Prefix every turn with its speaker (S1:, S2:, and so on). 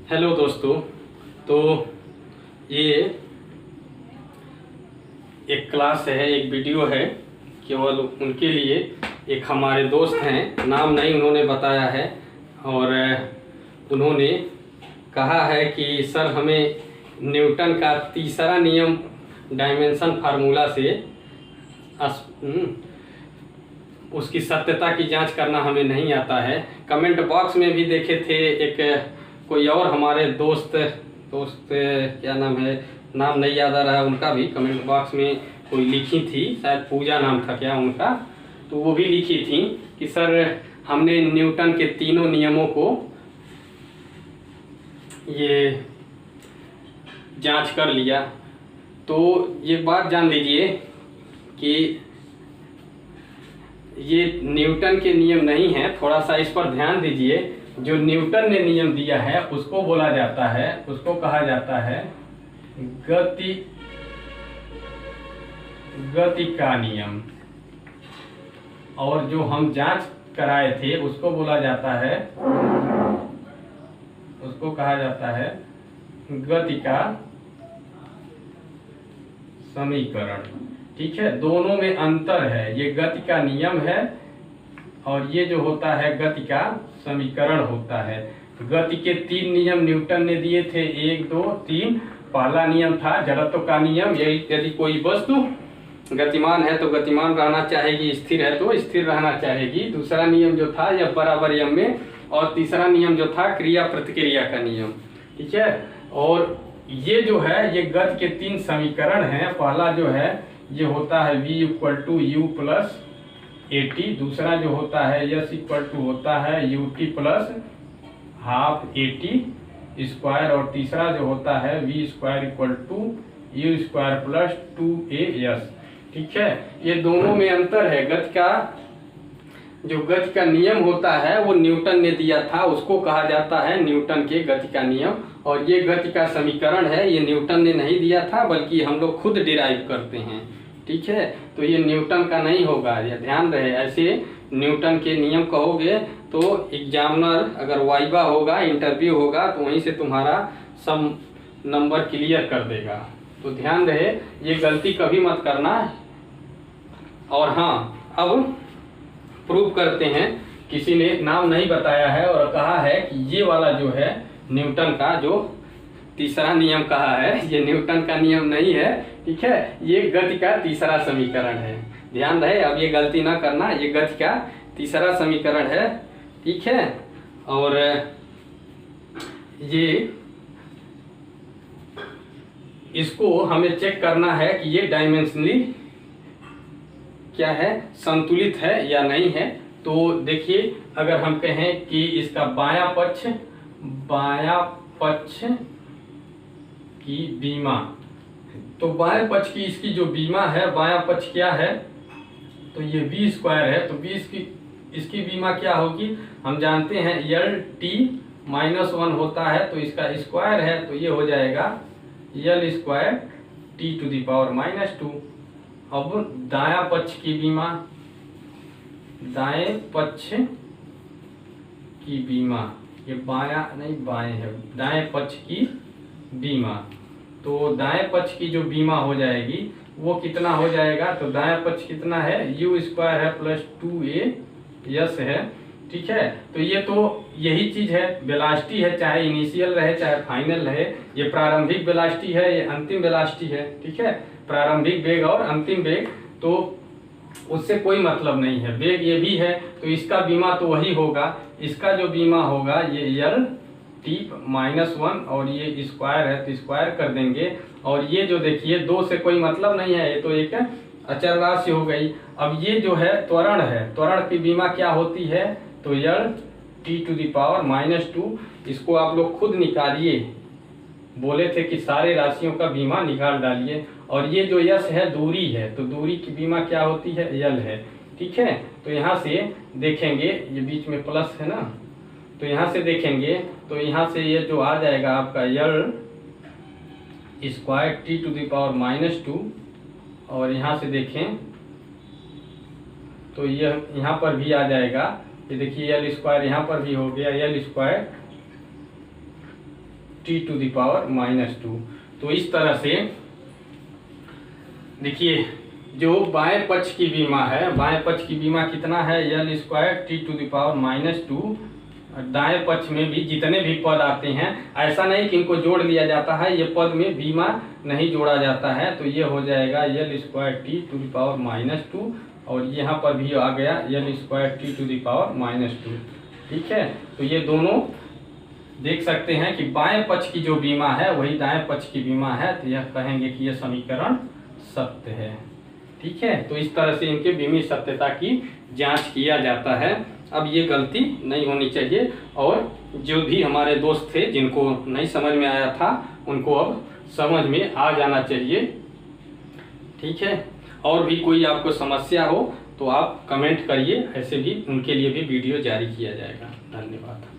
S1: Hello दोस्तों। तो ये एक क्लास है, एक वीडियो है केवल उनके लिए। एक हमारे दोस्त हैं, नाम नहीं उन्होंने बताया है, और उन्होंने कहा है कि सर हमें न्यूटन का तीसरा नियम डायमेंशन फार्मूला से उसकी सत्यता की जांच करना हमें नहीं आता है। कमेंट बॉक्स में भी देखे थे, एक कोई और हमारे दोस्त क्या नाम है, नाम नहीं याद आ रहा है उनका भी, कमेंट बॉक्स में कोई लिखी थी, शायद पूजा नाम था क्या उनका, तो वो भी लिखी थी कि सर हमने न्यूटन के तीनों नियमों को ये जांच कर लिया। तो ये बात जान लीजिए कि ये न्यूटन के नियम नहीं है, थोड़ा सा इस पर ध्यान दीजिए। जो न्यूटन ने नियम दिया है उसको बोला जाता है, उसको कहा जाता है गति का नियम, और जो हम जांच कराए थे उसको बोला जाता है, उसको कहा जाता है गति का समीकरण। ठीक है, दोनों में अंतर है। ये गति का नियम है और ये जो होता है गति का समीकरण होता है। गति के 3 नियम न्यूटन ने दिए थे, 1 2 3। पहला नियम था जड़त्व का नियम, यदि कोई वस्तु गतिमान है तो गतिमान रहना चाहेगी, स्थिर है तो स्थिर रहना चाहेगी। दूसरा नियम जो था यह बराबर यम में, और तीसरा नियम जो था क्रिया प्रतिक्रिया का नियम। ठीक है, और ये जो है ये गति के 3 समीकरण हैं। पहला जो है ये होता है v = u + at। दूसरा जो होता है s = होता है ut + ½ at², और तीसरा जो होता है v² = u² + 2as। ठीक है, ये दोनों में अंतर है। जो गति का नियम होता है वो न्यूटन ने दिया था, उसको कहा जाता है न्यूटन के गति का नियम, और ये गति का समीकरण है, ये न्यूटन ने नहीं दिया था बल्कि हम लोग खुद डिराइव करते हैं। ठीक है, तो ये न्यूटन का नहीं होगा, ये ध्यान रहे। ऐसे न्यूटन के नियम कहोगे तो एग्जामिनर अगर वाइवा होगा, इंटरव्यू होगा, तो वहीं से तुम्हारा सब नंबर क्लियर कर देगा। तो ध्यान रहे, ये गलती कभी मत करना। और हाँ, अब प्रूव करते हैं। किसी ने नाम नहीं बताया है और कहा है कि ये वाला जो है न्यूटन का जो तीसरा नियम कहा है, ये न्यूटन का नियम नहीं है। ठीक है, ये गति का तीसरा समीकरण है। ध्यान रहे, अब ये गलती ना करना, ये गति का तीसरा समीकरण है। ठीक है, और ये इसको हमें चेक करना है कि ये डायमेंशनली क्या है, संतुलित है या नहीं है। तो देखिए, अगर हम कहें कि इसका बायां पक्ष की बीमा, तो बाएं पक्ष की इसकी जो बीमा है, बायां पक्ष क्या है, तो ये v² है, तो इसकी बीमा क्या होगी, हम जानते हैं Lt-1 होता है, तो इसका स्क्वायर है, तो ये हो जाएगा L² T⁻⁻²। अब दायां पक्ष की बीमा, दाएं पक्ष की बीमा, ये बायां नहीं बाएं है, दाएं पक्ष की बीमा, तो दाएं पक्ष की जो बीमा हो जाएगी वो कितना हो जाएगा, तो दाएं पक्ष कितना है, u² है + 2as है। ठीक है, तो ये तो यही चीज है, वेलोसिटी है, चाहे इनिशियल रहे चाहे फाइनल रहे। ये प्रारंभिक वेलोसिटी है, ये अंतिम वेलोसिटी है। ठीक है, प्रारंभिक वेग और अंतिम वेग, तो उससे कोई मतलब नहीं है। वेग ये भी है, तो इसका बीमा तो वही होगा। इसका जो बीमा होगा ये Lt-1, और ये स्क्वायर है तो स्क्वायर कर देंगे। और ये जो देखिए 2 से कोई मतलब नहीं है, ये तो एक अचर राशि हो गई। अब ये जो है त्वरण है, त्वरण की बीमा क्या होती है, तो Lt⁻²। इसको आप लोग खुद निकालिए, बोले थे कि सारे राशियों का बीमा निकाल डालिए। और ये जो यश है दूरी है, तो दूरी की बीमा क्या होती है, यल है। ठीक है, तो यहाँ से देखेंगे, ये बीच में प्लस है ना, तो यहाँ से देखेंगे तो यहाँ से ये जो आ जाएगा आपका L² T⁻², और यहाँ से देखें तो ये यहाँ पर भी आ जाएगा। ये देखिए L² यहाँ पर भी हो गया, L² t⁻⁻²। तो इस तरह से देखिए, जो बाएं पक्ष की विमा है, बाएं पक्ष की विमा कितना है, L² t⁻²। दाएं पक्ष में भी जितने भी पद आते हैं, ऐसा नहीं कि इनको जोड़ लिया जाता है, ये पद में बीमा नहीं जोड़ा जाता है, तो ये हो जाएगा L² t⁻²। और यहाँ पर भी आ गया L² t⁻²। ठीक है, तो ये दोनों देख सकते हैं कि बाएं पक्ष की जो बीमा है वही दाएं पक्ष की बीमा है, तो यह कहेंगे कि यह समीकरण सत्य है। ठीक है, तो इस तरह से इनके बीमी सत्यता की जांच किया जाता है। अब ये गलती नहीं होनी चाहिए, और जो भी हमारे दोस्त थे जिनको नहीं समझ में आया था उनको अब समझ में आ जाना चाहिए। ठीक है, और भी कोई आपको समस्या हो तो आप कमेंट करिए, ऐसे भी उनके लिए भी वीडियो जारी किया जाएगा। धन्यवाद।